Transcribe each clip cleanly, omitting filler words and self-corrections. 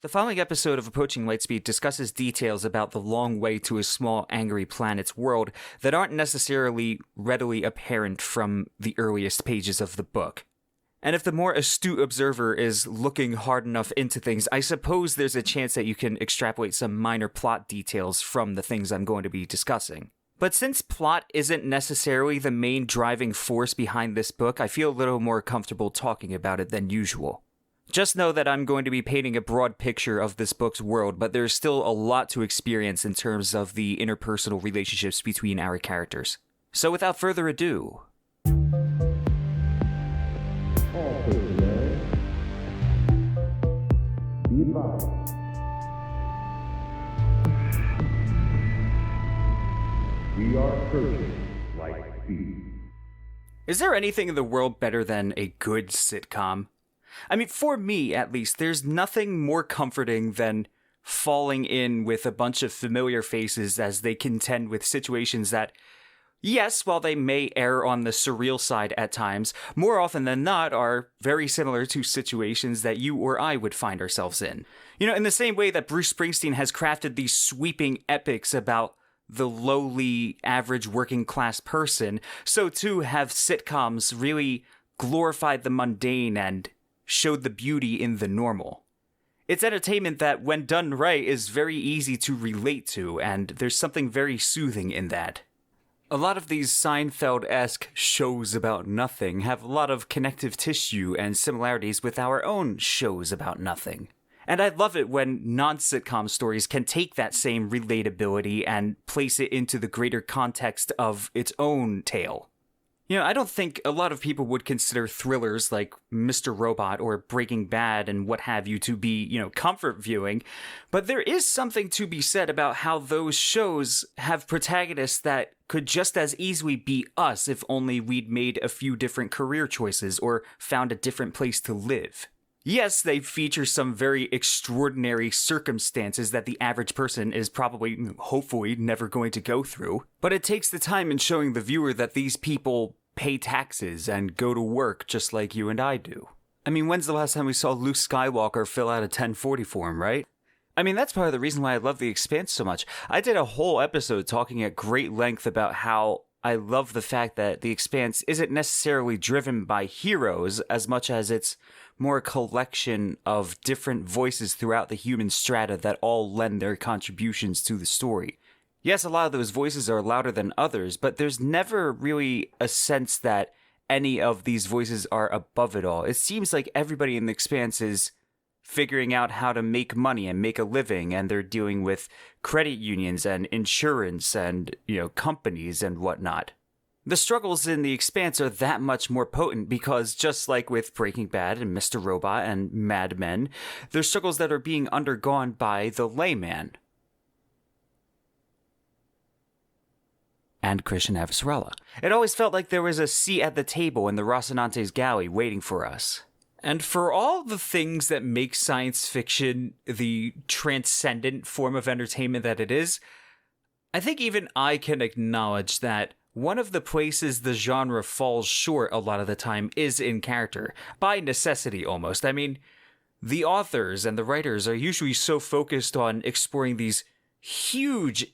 The following episode of Approaching Lightspeed discusses details about the long way to a small, angry planet's world that aren't necessarily readily apparent from the earliest pages of the book. And if the more astute observer is looking hard enough into things, I suppose there's a chance that you can extrapolate some minor plot details from the things I'm going to be discussing. But since plot isn't necessarily the main driving force behind this book, I feel a little more comfortable talking about it than usual. Just know that I'm going to be painting a broad picture of this book's world, but there's still a lot to experience in terms of the interpersonal relationships between our characters. So without further ado... We are approaching Lightspeed. Is there anything in the world better than a good sitcom? I mean, for me, at least, there's nothing more comforting than falling in with a bunch of familiar faces as they contend with situations that, yes, while they may err on the surreal side at times, more often than not are very similar to situations that you or I would find ourselves in. You know, in the same way that Bruce Springsteen has crafted these sweeping epics about the lowly, average working-class person, so too have sitcoms really glorified the mundane and showed the beauty in the normal. It's entertainment that, when done right, is very easy to relate to, and there's something very soothing in that. A lot of these Seinfeld-esque shows about nothing have a lot of connective tissue and similarities with our own shows about nothing. And I love it when non-sitcom stories can take that same relatability and place it into the greater context of its own tale. You know, I don't think a lot of people would consider thrillers like Mr. Robot or Breaking Bad and what have you to be, comfort viewing, but there is something to be said about how those shows have protagonists that could just as easily be us if only we'd made a few different career choices or found a different place to live. Yes, they feature some very extraordinary circumstances that the average person is probably, hopefully, never going to go through. But it takes the time in showing the viewer that these people pay taxes and go to work just like you and I do. I mean, when's the last time we saw Luke Skywalker fill out a 1040 form, right? I mean, that's part of the reason why I love The Expanse so much. I did a whole episode talking at great length about how I love the fact that The Expanse isn't necessarily driven by heroes as much as it's more a collection of different voices throughout the human strata that all lend their contributions to the story. Yes, a lot of those voices are louder than others, but there's never really a sense that any of these voices are above it all. It seems like everybody in The Expanse is figuring out how to make money and make a living, and they're dealing with credit unions and insurance and, companies and whatnot. The struggles in The Expanse are that much more potent because, just like with Breaking Bad and Mr. Robot and Mad Men, they're struggles that are being undergone by the layman. And Christian Avasarala. It always felt like there was a seat at the table in the Rocinante's galley waiting for us. And for all the things that make science fiction the transcendent form of entertainment that it is, I think even I can acknowledge that one of the places the genre falls short a lot of the time is in character, by necessity almost. I mean, the authors and the writers are usually so focused on exploring these huge,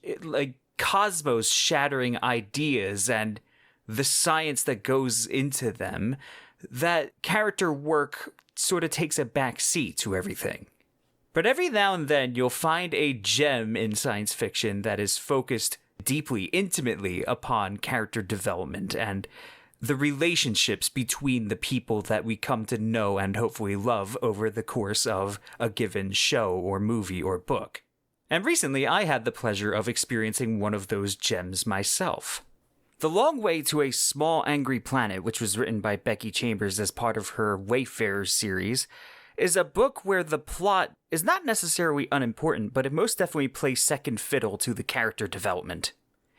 cosmos-shattering ideas and the science that goes into them, that character work sort of takes a back seat to everything. But every now and then you'll find a gem in science fiction that is focused deeply, intimately upon character development and the relationships between the people that we come to know and hopefully love over the course of a given show or movie or book. And recently I had the pleasure of experiencing one of those gems myself. The Long Way to a Small Angry Planet, which was written by Becky Chambers as part of her Wayfarers series, is a book where the plot is not necessarily unimportant, but it most definitely plays second fiddle to the character development.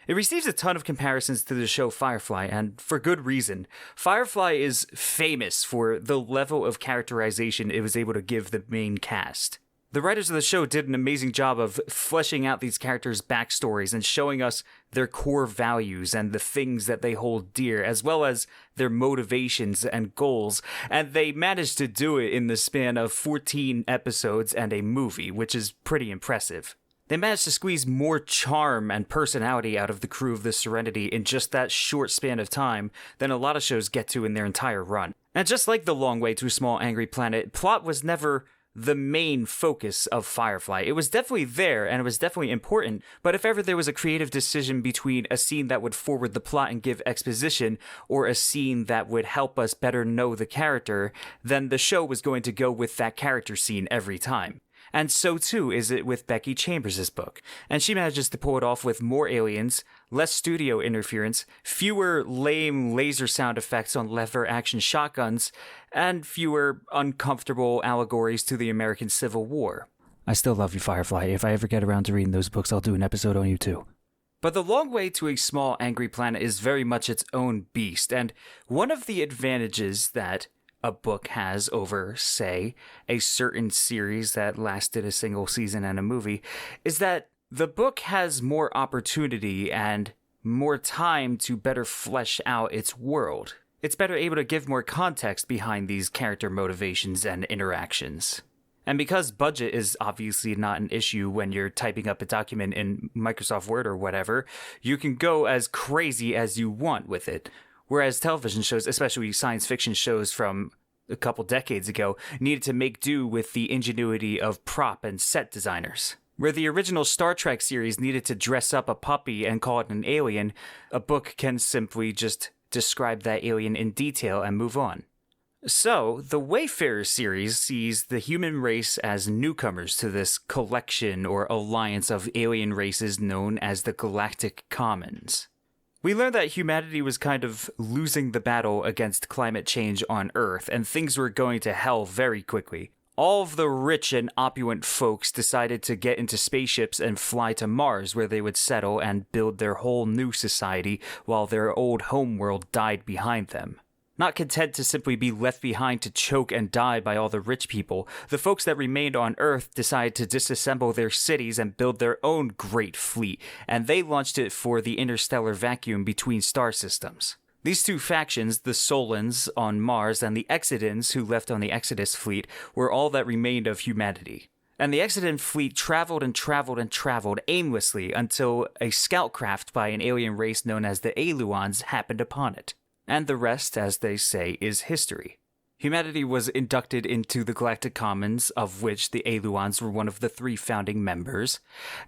It receives a ton of comparisons to the show Firefly, and for good reason. Firefly is famous for the level of characterization it was able to give the main cast. The writers of the show did an amazing job of fleshing out these characters' backstories and showing us their core values and the things that they hold dear, as well as their motivations and goals, and they managed to do it in the span of 14 episodes and a movie, which is pretty impressive. They managed to squeeze more charm and personality out of the crew of the Serenity in just that short span of time than a lot of shows get to in their entire run. And just like The Long Way to a Small Angry Planet, plot was never the main focus of Firefly. It was definitely there, and it was definitely important, but if ever there was a creative decision between a scene that would forward the plot and give exposition, or a scene that would help us better know the character, then the show was going to go with that character scene every time. And so too is it with Becky Chambers' book. And she manages to pull it off with more aliens, less studio interference, fewer lame laser sound effects on lever action shotguns, and fewer uncomfortable allegories to the American Civil War. I still love you, Firefly. If I ever get around to reading those books, I'll do an episode on you too. But The Long Way to a Small Angry Planet is very much its own beast, and one of the advantages that a book has over, say, a certain series that lasted a single season and a movie, is that the book has more opportunity and more time to better flesh out its world. It's better able to give more context behind these character motivations and interactions. And because budget is obviously not an issue when you're typing up a document in Microsoft Word or whatever, you can go as crazy as you want with it. Whereas television shows, especially science fiction shows from a couple decades ago, needed to make do with the ingenuity of prop and set designers. Where the original Star Trek series needed to dress up a puppy and call it an alien, a book can simply just describe that alien in detail and move on. So, the Wayfarer series sees the human race as newcomers to this collection or alliance of alien races known as the Galactic Commons. We learned that humanity was kind of losing the battle against climate change on Earth, and things were going to hell very quickly. All of the rich and opulent folks decided to get into spaceships and fly to Mars, where they would settle and build their whole new society while their old homeworld died behind them. Not content to simply be left behind to choke and die by all the rich people, the folks that remained on Earth decided to disassemble their cities and build their own great fleet, and they launched it for the interstellar vacuum between star systems. These two factions, the Solans on Mars and the Exodans who left on the Exodus fleet, were all that remained of humanity. And the Exodan fleet traveled and traveled and traveled aimlessly until a scout craft by an alien race known as the Aluans happened upon it. And the rest, as they say, is history. Humanity was inducted into the Galactic Commons, of which the Aluans were one of the 3 founding members,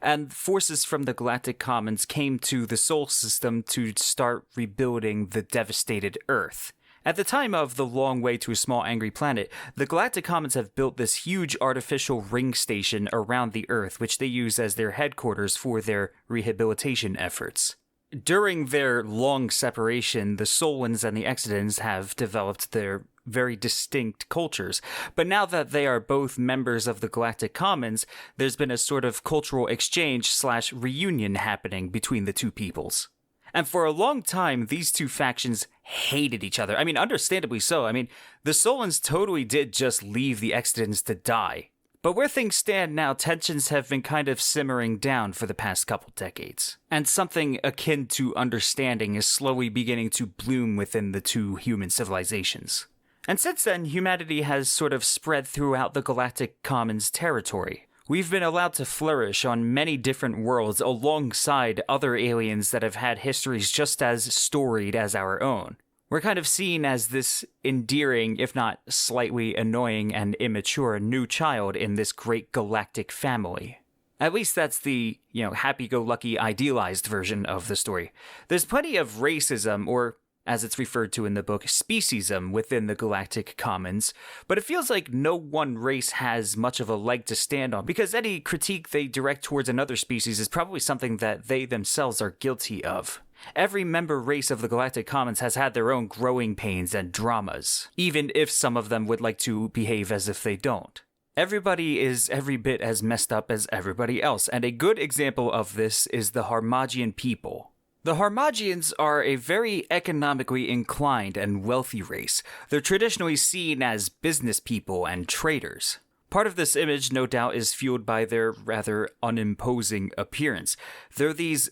and forces from the Galactic Commons came to the Sol system to start rebuilding the devastated Earth. At the time of The Long Way to a Small Angry Planet, the Galactic Commons have built this huge artificial ring station around the Earth, which they use as their headquarters for their rehabilitation efforts. During their long separation, the Solans and the Exodans have developed their very distinct cultures, but now that they are both members of the Galactic Commons, there's been a sort of cultural exchange/reunion happening between the two peoples. And for a long time, these two factions hated each other. I mean, understandably so. I mean, the Solans totally did just leave the Exodans to die. But where things stand now, tensions have been kind of simmering down for the past couple decades. And something akin to understanding is slowly beginning to bloom within the two human civilizations. And since then, humanity has sort of spread throughout the Galactic Commons territory. We've been allowed to flourish on many different worlds alongside other aliens that have had histories just as storied as our own. We're kind of seen as this endearing, if not slightly annoying and immature new child in this great galactic family. At least that's the, happy-go-lucky idealized version of the story. There's plenty of racism, or as it's referred to in the book, speciesism within the Galactic Commons, but it feels like no one race has much of a leg to stand on, because any critique they direct towards another species is probably something that they themselves are guilty of. Every member race of the Galactic Commons has had their own growing pains and dramas, even if some of them would like to behave as if they don't. Everybody is every bit as messed up as everybody else, and a good example of this is the Harmagian people. The Harmagians are a very economically inclined and wealthy race. They're traditionally seen as business people and traders. Part of this image, no doubt, is fueled by their rather unimposing appearance. They're these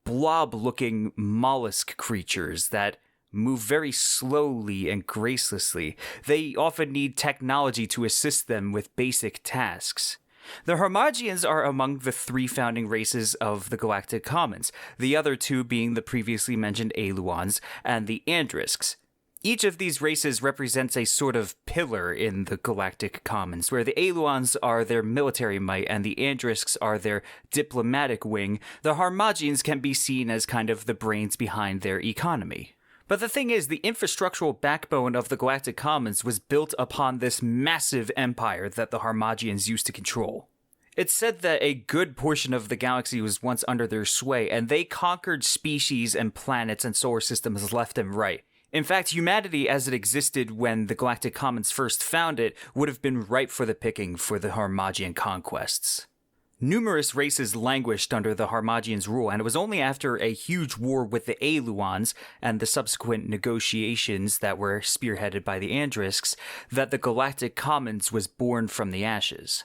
blob-looking mollusk creatures that move very slowly and gracelessly. They often need technology to assist them with basic tasks. The Harmagians are among the 3 founding races of the Galactic Commons, the other 2 being the previously mentioned Aeluans and the Andrisks. Each of these races represents a sort of pillar in the Galactic Commons, where the Aeluans are their military might and the Andrisks are their diplomatic wing. The Harmagians can be seen as kind of the brains behind their economy. But the thing is, the infrastructural backbone of the Galactic Commons was built upon this massive empire that the Harmagians used to control. It's said that a good portion of the galaxy was once under their sway, and they conquered species and planets and solar systems left and right. In fact, humanity as it existed when the Galactic Commons first founded would have been ripe for the picking for the Harmagian conquests. Numerous races languished under the Harmagians' rule, and it was only after a huge war with the Aeluans and the subsequent negotiations that were spearheaded by the Andrisks that the Galactic Commons was born from the ashes.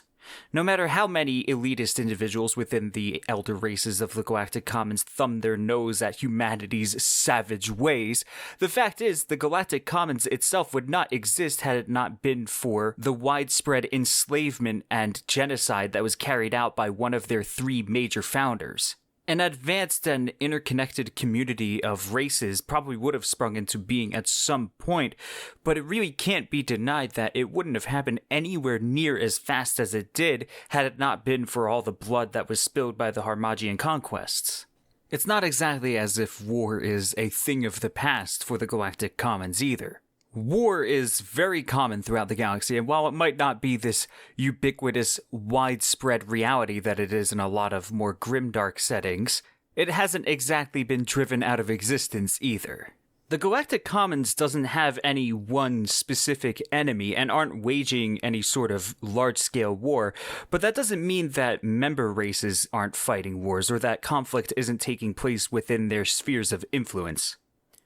No matter how many elitist individuals within the elder races of the Galactic Commons thumb their nose at humanity's savage ways, the fact is the Galactic Commons itself would not exist had it not been for the widespread enslavement and genocide that was carried out by one of their 3 major founders. An advanced and interconnected community of races probably would have sprung into being at some point, but it really can't be denied that it wouldn't have happened anywhere near as fast as it did had it not been for all the blood that was spilled by the Harmagian conquests. It's not exactly as if war is a thing of the past for the Galactic Commons either. War is very common throughout the galaxy, and while it might not be this ubiquitous, widespread reality that it is in a lot of more grimdark settings, it hasn't exactly been driven out of existence either. The Galactic Commons doesn't have any one specific enemy and aren't waging any sort of large-scale war, but that doesn't mean that member races aren't fighting wars or that conflict isn't taking place within their spheres of influence.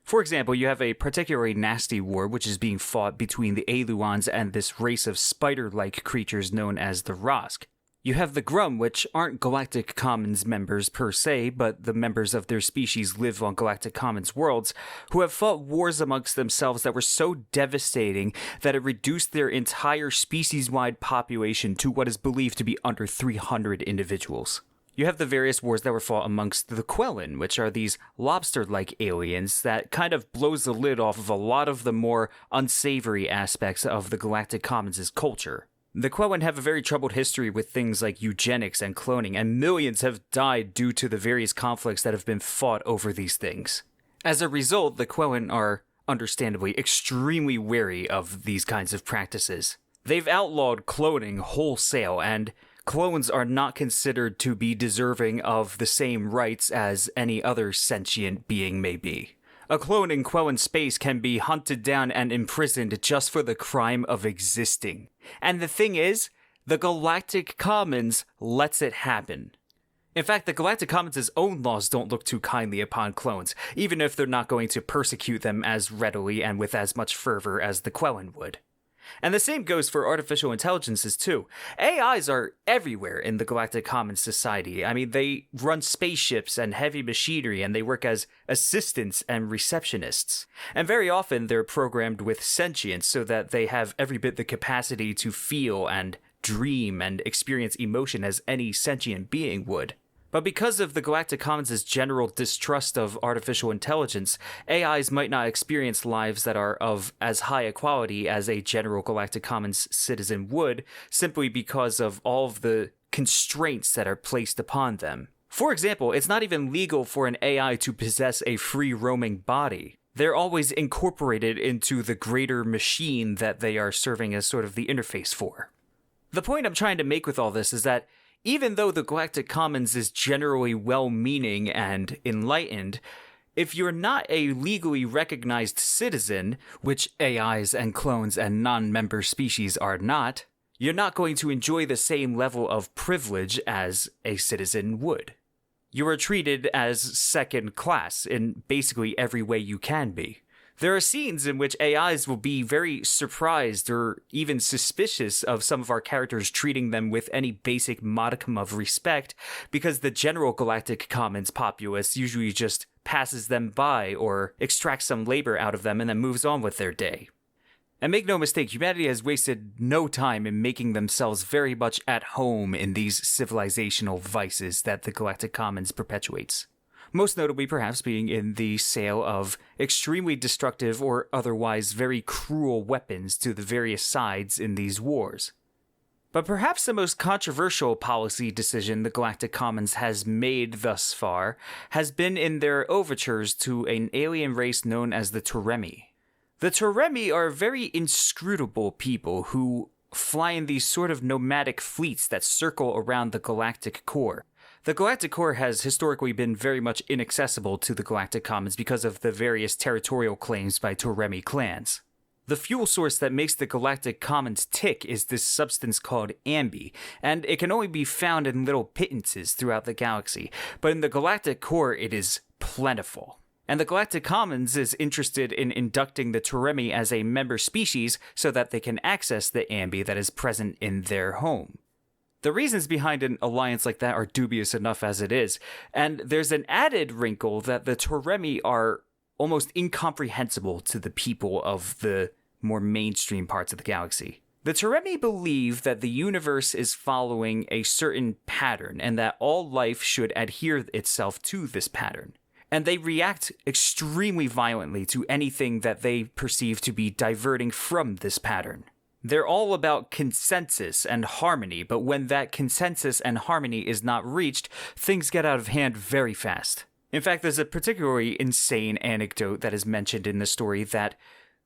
For example, you have a particularly nasty war which is being fought between the Aeluans and this race of spider-like creatures known as the Rosk. You have the Grum, which aren't Galactic Commons members per se, but the members of their species live on Galactic Commons worlds, who have fought wars amongst themselves that were so devastating that it reduced their entire species-wide population to what is believed to be under 300 individuals. You have the various wars that were fought amongst the Quellan, which are these lobster-like aliens that kind of blows the lid off of a lot of the more unsavory aspects of the Galactic Commons' culture. The Quellan have a very troubled history with things like eugenics and cloning, and millions have died due to the various conflicts that have been fought over these things. As a result, the Quellan are, understandably, extremely wary of these kinds of practices. They've outlawed cloning wholesale, and clones are not considered to be deserving of the same rights as any other sentient being may be. A clone in Quellan space can be hunted down and imprisoned just for the crime of existing. And the thing is, the Galactic Commons lets it happen. In fact, the Galactic Commons' own laws don't look too kindly upon clones, even if they're not going to persecute them as readily and with as much fervor as the Quellan would. And the same goes for artificial intelligences too. AIs are everywhere in the Galactic Commons society. I mean, they run spaceships and heavy machinery, and they work as assistants and receptionists. And very often they're programmed with sentience so that they have every bit the capacity to feel and dream and experience emotion as any sentient being would. But because of the Galactic Commons' general distrust of artificial intelligence, AIs might not experience lives that are of as high a quality as a general Galactic Commons citizen would, simply because of all of the constraints that are placed upon them. For example, it's not even legal for an AI to possess a free-roaming body. They're always incorporated into the greater machine that they are serving as sort of the interface for. The point I'm trying to make with all this is that even though the Galactic Commons is generally well-meaning and enlightened, if you're not a legally recognized citizen, which AIs and clones and non-member species are not, you're not going to enjoy the same level of privilege as a citizen would. You are treated as second class in basically every way you can be. There are scenes in which AIs will be very surprised or even suspicious of some of our characters treating them with any basic modicum of respect because the general Galactic Commons populace usually just passes them by or extracts some labor out of them and then moves on with their day. And make no mistake, humanity has wasted no time in making themselves very much at home in these civilizational vices that the Galactic Commons perpetuates. Most notably perhaps being in the sale of extremely destructive or otherwise very cruel weapons to the various sides in these wars. But perhaps the most controversial policy decision the Galactic Commons has made thus far has been in their overtures to an alien race known as the Turemi. The Turemi are very inscrutable people who fly in these sort of nomadic fleets that circle around the galactic core. The Galactic Core has historically been very much inaccessible to the Galactic Commons because of the various territorial claims by Turemi clans. The fuel source that makes the Galactic Commons tick is this substance called ambi, and it can only be found in little pittances throughout the galaxy, but in the Galactic Core it is plentiful. And the Galactic Commons is interested in inducting the Turemi as a member species so that they can access the ambi that is present in their home. The reasons behind an alliance like that are dubious enough as it is, and there's an added wrinkle that the Turemi are almost incomprehensible to the people of the more mainstream parts of the galaxy. The Turemi believe that the universe is following a certain pattern, and that all life should adhere itself to this pattern. And they react extremely violently to anything that they perceive to be diverting from this pattern. They're all about consensus and harmony, but when that consensus and harmony is not reached, things get out of hand very fast. In fact, there's a particularly insane anecdote that is mentioned in the story that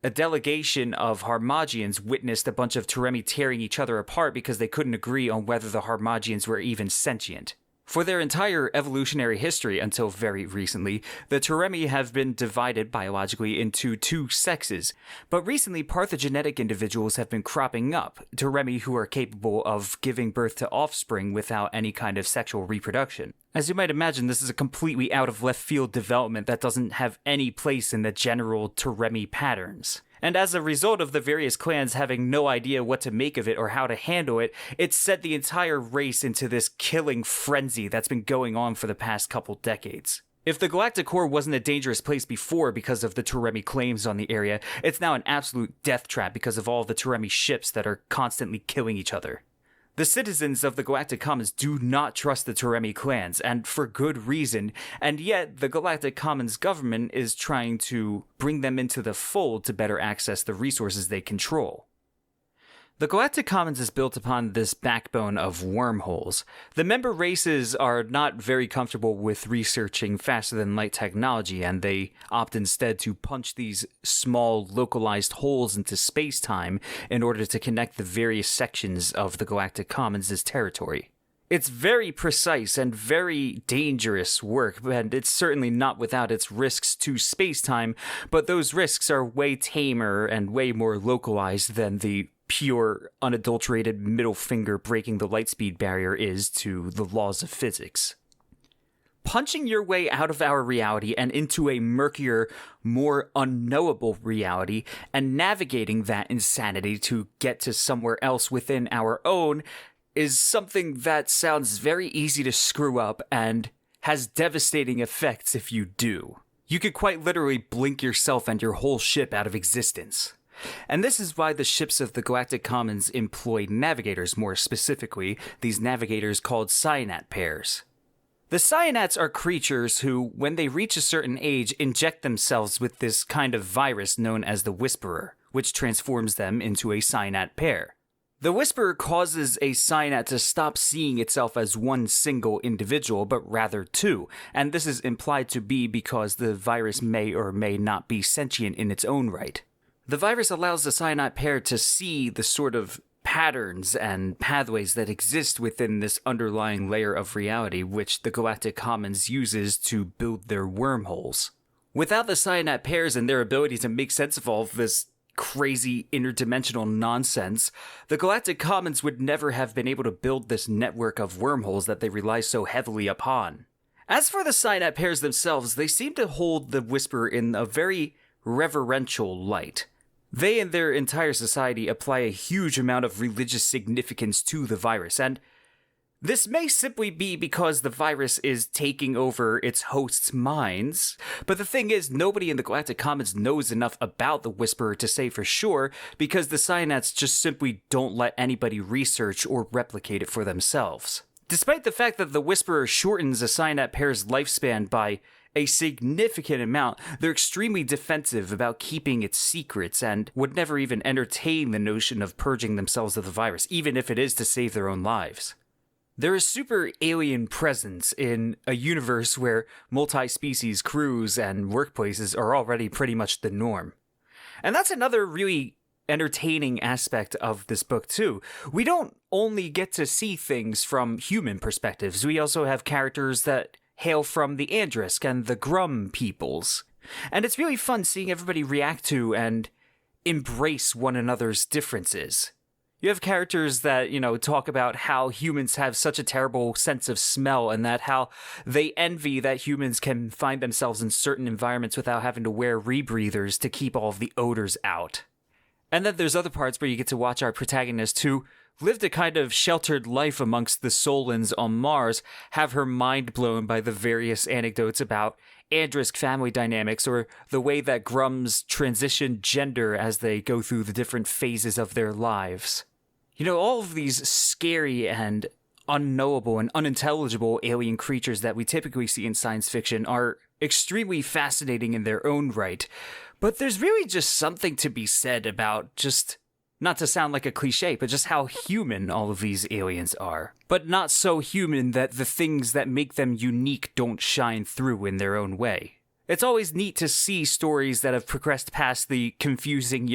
a delegation of Harmagians witnessed a bunch of Turemi tearing each other apart because they couldn't agree on whether the Harmagians were even sentient. For their entire evolutionary history until very recently, the Turemi have been divided biologically into two sexes, but recently parthenogenetic individuals have been cropping up, Turemi who are capable of giving birth to offspring without any kind of sexual reproduction. As you might imagine, this is a completely out of left field development that doesn't have any place in the general Turemi patterns. And as a result of the various clans having no idea what to make of it or how to handle it, it's set the entire race into this killing frenzy that's been going on for the past couple decades. If the Galactic Core wasn't a dangerous place before because of the Turemi claims on the area, it's now an absolute death trap because of all the Turemi ships that are constantly killing each other. The citizens of the Galactic Commons do not trust the Turemi clans, and for good reason, and yet the Galactic Commons government is trying to bring them into the fold to better access the resources they control. The Galactic Commons is built upon this backbone of wormholes. The member races are not very comfortable with researching faster than light technology, and they opt instead to punch these small, localized holes into space-time in order to connect the various sections of the Galactic Commons' territory. It's very precise and very dangerous work, and it's certainly not without its risks to space-time, but those risks are way tamer and way more localized than the pure, unadulterated middle finger breaking the lightspeed barrier is to the laws of physics. Punching your way out of our reality and into a murkier, more unknowable reality, and navigating that insanity to get to somewhere else within our own, is something that sounds very easy to screw up and has devastating effects if you do. You could quite literally blink yourself and your whole ship out of existence. And this is why the ships of the Galactic Commons employ navigators, more specifically, these navigators called cyanat pairs. The cyanats are creatures who, when they reach a certain age, inject themselves with this kind of virus known as the Whisperer, which transforms them into a cyanat pair. The Whisperer causes a cyanat to stop seeing itself as one single individual, but rather two, and this is implied to be because the virus may or may not be sentient in its own right. The virus allows the cyanat pair to see the sort of patterns and pathways that exist within this underlying layer of reality, which the Galactic Commons uses to build their wormholes. Without the cyanat pairs and their ability to make sense of all of this crazy interdimensional nonsense, the Galactic Commons would never have been able to build this network of wormholes that they rely so heavily upon. As for the cyanat pairs themselves, they seem to hold the Whisperer in a very reverential light. They and their entire society apply a huge amount of religious significance to the virus, and this may simply be because the virus is taking over its hosts' minds, but the thing is, nobody in the Galactic Commons knows enough about the Whisperer to say for sure, because the Scientists just simply don't let anybody research or replicate it for themselves. Despite the fact that the Whisperer shortens a Cyanat pair's lifespan by a significant amount, they're extremely defensive about keeping its secrets and would never even entertain the notion of purging themselves of the virus, even if it is to save their own lives. There is super alien presence in a universe where multi-species crews and workplaces are already pretty much the norm. And that's another really entertaining aspect of this book too. We don't only get to see things from human perspectives, we also have characters that hail from the Andrisk and the Grum peoples. And it's really fun seeing everybody react to and embrace one another's differences. You have characters that, talk about how humans have such a terrible sense of smell and that how they envy that humans can find themselves in certain environments without having to wear rebreathers to keep all of the odors out. And then there's other parts where you get to watch our protagonist who lived a kind of sheltered life amongst the Solans on Mars, have her mind blown by the various anecdotes about Andrisk family dynamics or the way that Grums transition gender as they go through the different phases of their lives. All of these scary and unknowable and unintelligible alien creatures that we typically see in science fiction are extremely fascinating in their own right, but there's really just something to be said about just, not to sound like a cliche, but just how human all of these aliens are. But not so human that the things that make them unique don't shine through in their own way. It's always neat to see stories that have progressed past the confusing,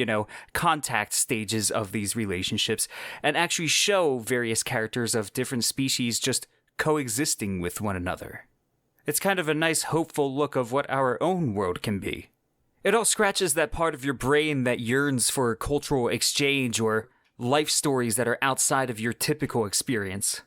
contact stages of these relationships and actually show various characters of different species just coexisting with one another. It's kind of a nice, hopeful look of what our own world can be. It all scratches that part of your brain that yearns for cultural exchange or life stories that are outside of your typical experience.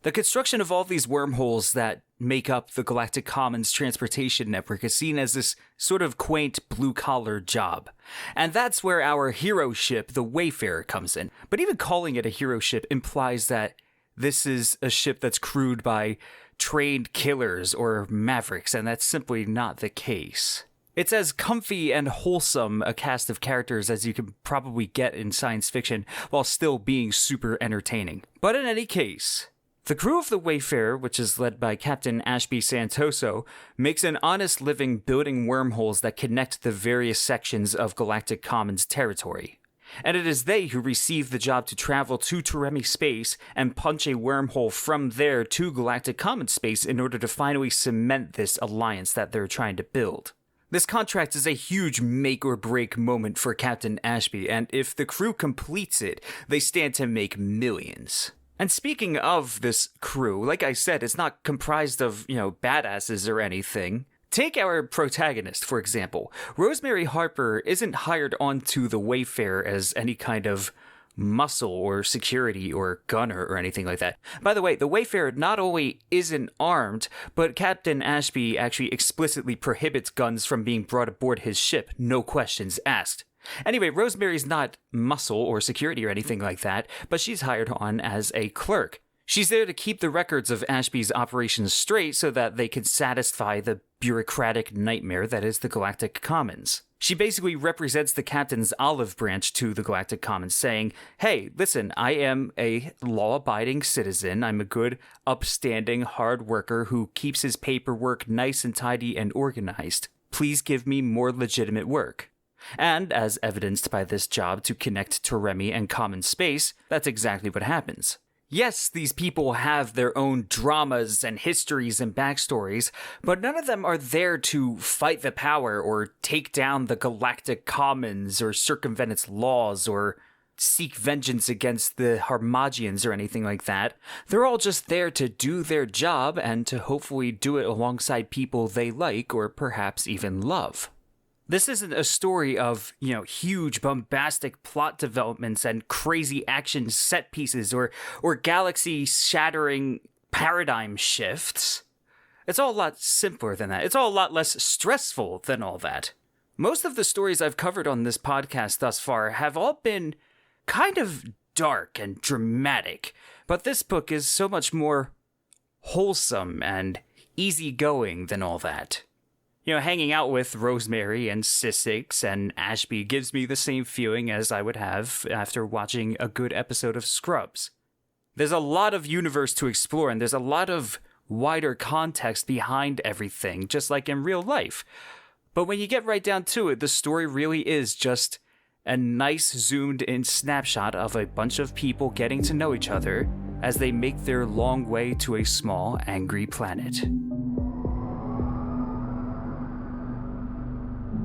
The construction of all these wormholes that make up the Galactic Commons transportation network is seen as this sort of quaint blue-collar job. And that's where our hero ship, the Wayfarer, comes in. But even calling it a hero ship implies that this is a ship that's crewed by trained killers or mavericks, and that's simply not the case. It's as comfy and wholesome a cast of characters as you can probably get in science fiction while still being super entertaining. But in any case, the crew of the Wayfarer, which is led by Captain Ashby Santoso, makes an honest living building wormholes that connect the various sections of Galactic Commons territory. And it is they who receive the job to travel to Teremi space and punch a wormhole from there to Galactic Commons space in order to finally cement this alliance that they're trying to build. This contract is a huge make-or-break moment for Captain Ashby, and if the crew completes it, they stand to make millions. And speaking of this crew, like I said, it's not comprised of, badasses or anything. Take our protagonist, for example. Rosemary Harper isn't hired onto the Wayfarer as any kind of muscle or security or gunner or anything like that. By the way, the Wayfarer not only isn't armed, but Captain Ashby actually explicitly prohibits guns from being brought aboard his ship, no questions asked. Anyway, Rosemary's not muscle or security or anything like that, but she's hired on as a clerk. She's there to keep the records of Ashby's operations straight so that they can satisfy the bureaucratic nightmare that is the Galactic Commons. She basically represents the captain's olive branch to the Galactic Commons, saying, hey, listen, I am a law-abiding citizen. I'm a good, upstanding, hard worker who keeps his paperwork nice and tidy and organized. Please give me more legitimate work. And, as evidenced by this job to connect Teremi and common space, that's exactly what happens. Yes, these people have their own dramas and histories and backstories, but none of them are there to fight the power or take down the Galactic Commons or circumvent its laws or seek vengeance against the Harmagians or anything like that. They're all just there to do their job and to hopefully do it alongside people they like or perhaps even love. This isn't a story of, huge bombastic plot developments and crazy action set pieces or galaxy-shattering paradigm shifts. It's all a lot simpler than that. It's all a lot less stressful than all that. Most of the stories I've covered on this podcast thus far have all been kind of dark and dramatic, but this book is so much more wholesome and easygoing than all that. Hanging out with Rosemary and Sissix and Ashby gives me the same feeling as I would have after watching a good episode of Scrubs. There's a lot of universe to explore, and there's a lot of wider context behind everything, just like in real life. But when you get right down to it, the story really is just a nice zoomed-in snapshot of a bunch of people getting to know each other as they make their long way to a small, angry planet.